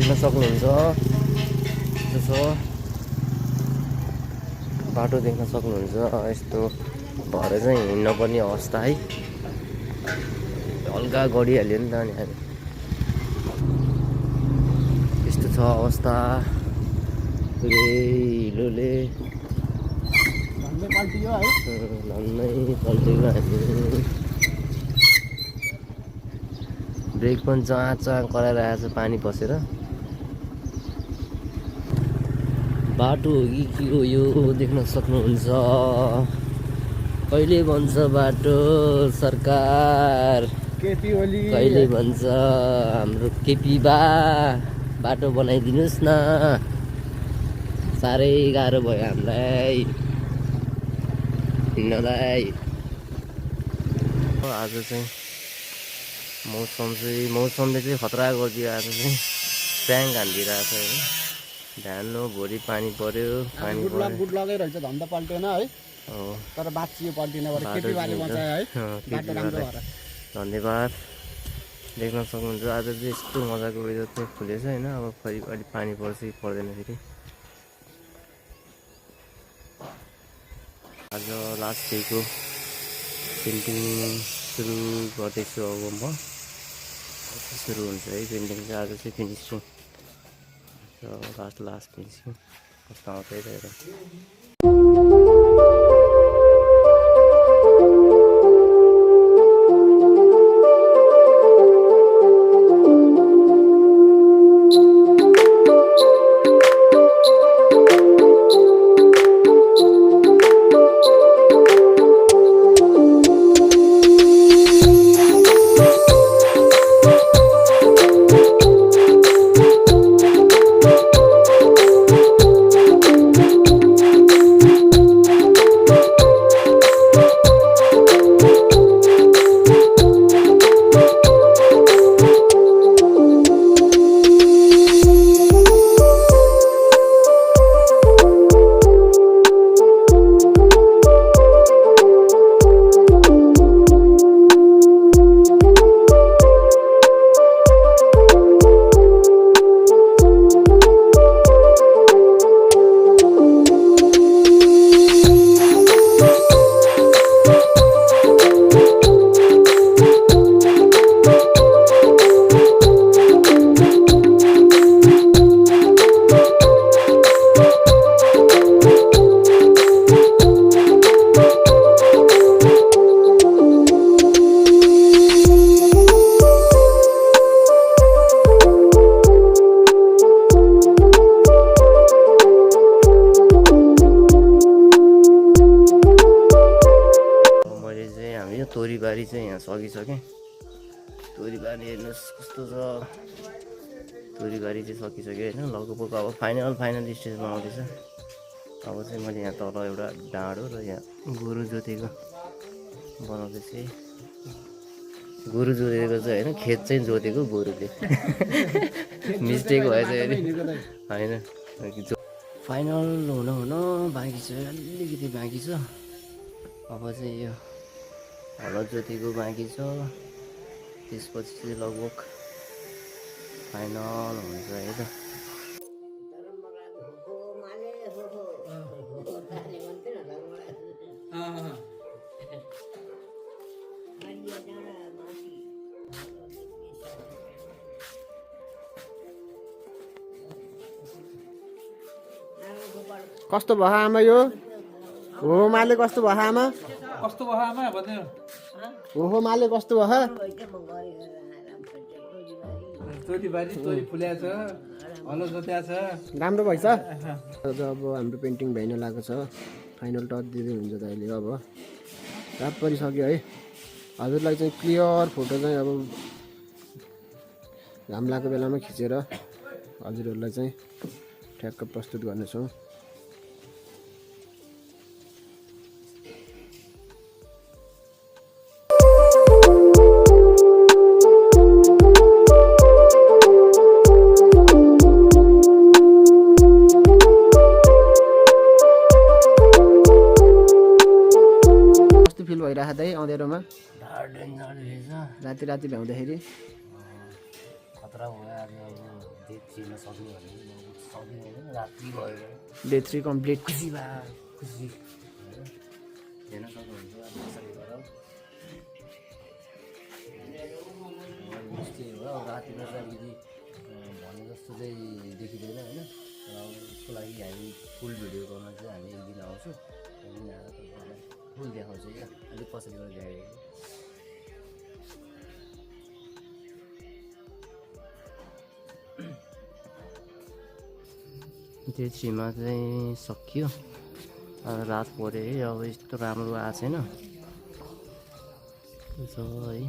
देख्न सक्नुहुन्छ। यसो बाटो देख्न सक्नुहुन्छ। यस्तो भएर चाहिँ हिँड्न पर्ने अवस्था है। हल्का गडिहाल्यो नि त अनि यस्तो छ अवस्था। हिलोले झन्डै पल्टियो हामी। ब्रेक पनि चाँ कराइरहेको छ पानी पसेर। बाटो हो कि के हो यो देख्न सक्नुहुन्छ। कहिले भन्छ बाटो सरकार, कहिले भन्छ हाम्रो केपी बा बाटो बनाइदिनुहोस् न। साह्रै गाह्रो भयो हामीलाई हिँड्नलाई। आज चाहिँ मौसमले चाहिँ खतरा गरिदियो। आज चाहिँ प्याङ हानिदिइरहेको छ होइन। ध्यान हो, भोलि पानी पर्यो। पानी बुट लगाइरहेछ झन्डा पल्टेन है। तर बाँचियो पल्टिन। धन्यवाद। देख्न सक्नुहुन्छ आज चाहिँ यस्तो मजाको वेदर चाहिँ खुलेछ होइन। अब फेरि अलिक पानी पर्छ कि पर्दैन फेरि। आज लास्ट डेको पेन्टिङ सुरु गर्दैछु। अब म सुरु हुन्छ है पेन्टिङ चाहिँ। आज चाहिँ फिनिसिङ लास्ट फिनिसिङ कस्तो आउँदै रहेछ। तोरीबारी चाहिँ यहाँ सकिसकेँ। तोरीबारी हेर्नुहोस् कस्तो छ। तोरीबारी चाहिँ सकिसक्यो होइन। लगभग अब फाइनल स्टेजमा आउँदैछ। अब चाहिँ मैले यहाँ तल एउटा डाँडो र यहाँ गोरु जोतेको बनाउँदैछु। गोरु जोतेको चाहिँ होइन, खेत चाहिँ जोतेको गोरुले। मिस्टेक भएछ होइन। फाइनल हुन बाँकी छ, अलिकति बाँकी छ। अब चाहिँ यो हलो जोतेको बाँकी छ। त्यसपछि चाहिँ लगभग फाइनल हुन्छ है त। कस्तो भयो आमा यो? हो माले कस्तो भयो आमा? कस्तो भयो आमा भन्नु? हो माले कस्तो भयो? तोरीबारी तोरी फुल्याछ, हलो जोत्या छ, राम्रो भएछ। अब हाम्रो पेन्टिङ भइन लागेको छ। फाइनल टच दिँदै हुन्छ त अहिले। अब रात परिसक्यो है। हजुरलाई चाहिँ क्लियर फोटो चाहिँ अब घाम लागेको बेलामा खिचेर हजुरहरूलाई चाहिँ ठ्याक्क प्रस्तुत गर्नेछौँ। फिल भइरहेको दाइ अँधेरोमा राति भ्याउँदाखेरि खतरा भयो आज। डे 3मा सक्ने भने म सक्दिनँ राति भयो भने डे 3 कम्प्लिट। खुसी भए खुसी होइन हेर्न सक्नुहुन्छ अब यसरी गरौँ यस्तै हो अब रातिमा चाहिँ अलिकति भने जस्तो चाहिँ देखिँदैन होइन र उसको लागि हामी फुल भिडियो गर्न चाहिँ हामी एक दिन आउँछौँ एक दिन आएर तपाईँहरूलाई फुल देखाउँछु क्या अलिक पछाडि गएर देखाएको डे 3मा चाहिँ सकियो अब रात पऱ्यो है अब यस्तो राम्रो आएको छैन छ है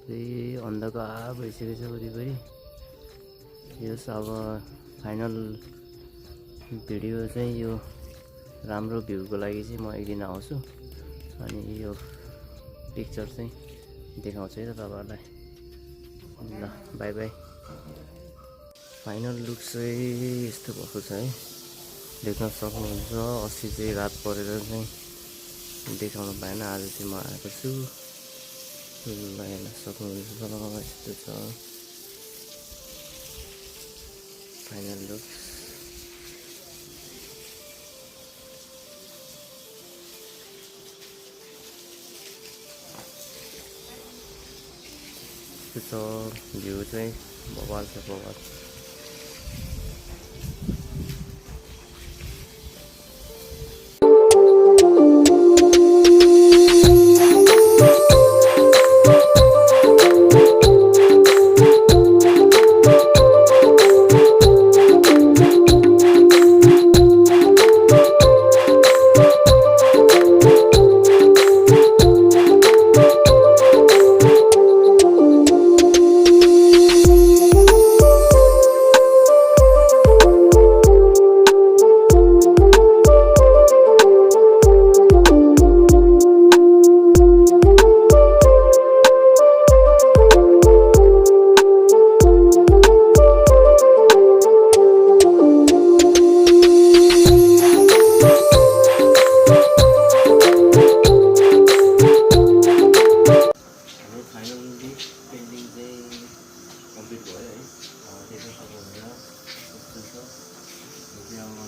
फेरि अन्धकार भइसकेको छ वरिपरि यस अब फाइनल भिडियो चाहिँ यो राम्रो भ्यूको लागि चाहिँ म एक दिन आउँछु अनि यो पिक्चर चाहिँ देखाउँछु है त तपाईँहरूलाई ल बाई बाई फाइनल लुक चाहिँ यस्तो भएको छ है देख्न सक्नुहुन्छ अस्ति चाहिँ रात परेर चाहिँ देखाउनु पाएन आज चाहिँ म आएको छु ल हेर्न सक्नुहुन्छ यस्तो छ फाइनल लुक यस्तो छ भ्यू चाहिँ बवाल छ बवाल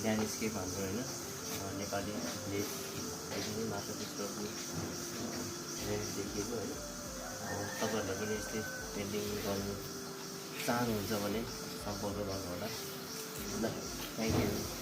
ल्यान्डस्केप हाम्रो होइन नेपाली लेक एकदमै माथिल्लो रेन्ज देखिएको होइन तपाईँहरूले पनि यस्तै पेन्टिङ गर्नु चाहनुहुन्छ भने सम्पर्क गर्नुहोला ल थ्याङ्क यू